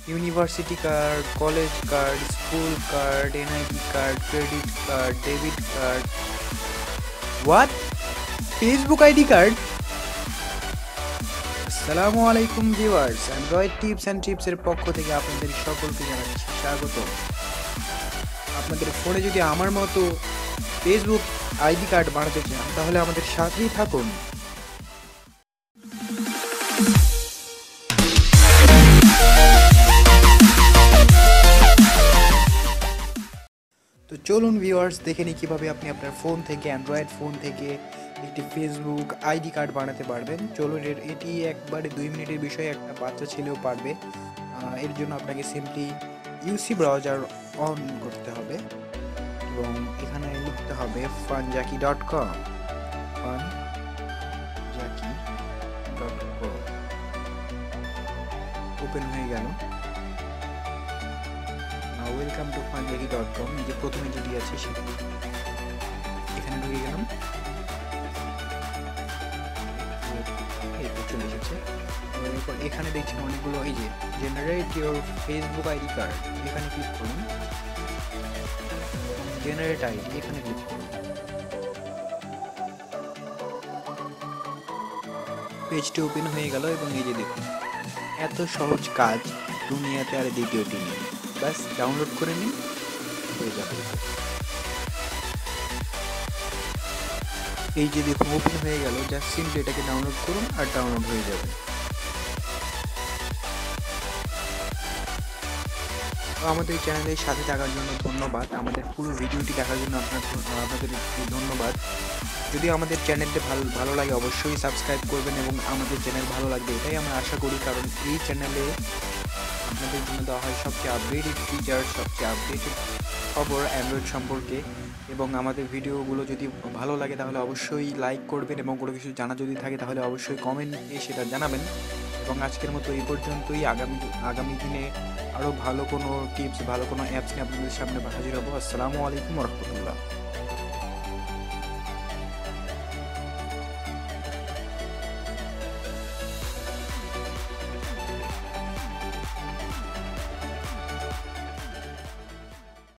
University card, college card, school card, NID card, credit card, debit card. What? Facebook ID card? আসসালামু আলাইকুম viewers, Android tips and টিপসের পক্ষ থেকে আপনাদের সকলকে জানাচ্ছি স্বাগত। আপনাদের ফোনে যদি আমার মতো ফেসবুক আইডি কার্ড বানাতে চান তাহলে আমাদের সাথেই থাকুন। তো চলুন ভিউয়ার্স, দেখে নিই কীভাবে আপনি আপনার ফোন থেকে, অ্যান্ড্রয়েড ফোন থেকে একটি ফেসবুক আইডি কার্ড বানাতে পারবেন। চলুন, এটি একবারে 2 মিনিটের বিষয়, একটা বাচ্চা ছেলেও পারবে। এর জন্য আপনাকে সিম্পলি ইউসি ব্রাউজার অন করতে হবে এবং এখানে লিখতে হবে funjaki.com। funjaki.com ওপেন হয়ে গেল। ওয়েলকাম টু funjaki.com, যে প্রথমে যেটি আছে সেটা এখানে ঢুকে গেলাম। চলে এসেছে। এরপর এখানে দেখছেন অনেকগুলো, এই যে generate your Facebook ID card, এখানে ক্লিক করুন। জেনারেট আইডি এখানে ক্লিক করুন। পেজটি ওপেন হয়ে গেল এবং এই যে দেখুন, এত সহজ কাজ দুনিয়াতে আর দ্বিতীয়টি নেই। ব্যাস ডাউনলোড করে নিন, হয়ে যাবে। এই যে দেখুন ওপেন হয়ে গেল, জাস্ট সিম্পলি এটাকে ডাউনলোড করুন আর ডাউনলোড হয়ে যাবে। আমাদের চ্যানেলের সাথে থাকার জন্য ধন্যবাদ। আমাদের পুরো ভিডিওটি দেখার জন্য আপনাদের ধন্যবাদ। যদি আমাদের চ্যানেলটি ভালো লাগে অবশ্যই সাবস্ক্রাইব করবেন এবং আমাদের চ্যানেল ভালো লাগবে এটাই আমরা আশা করি, কারণ এই চ্যানেলে আপনাদের জন্য দেওয়া হয় সবচেয়ে আপডেটেড ফিচার, সবচেয়ে আপডেটেড খবর অ্যান্ড্রয়েড সম্পর্কে। এবং আমাদের ভিডিওগুলো যদি ভালো লাগে তাহলে অবশ্যই লাইক করবেন এবং কোনো কিছু জানা যদি থাকে তাহলে অবশ্যই কমেন্টে সেটা জানাবেন। এবং আজকের মতো এই পর্যন্তই। আগামী দিনে আরও ভালো কোনো টিপস, ভালো কোনো অ্যাপস নিয়ে আপনাদের সামনে হাজির হবো। আসসালামু আলাইকুম ওয়া রাহমাতুল্লাহ।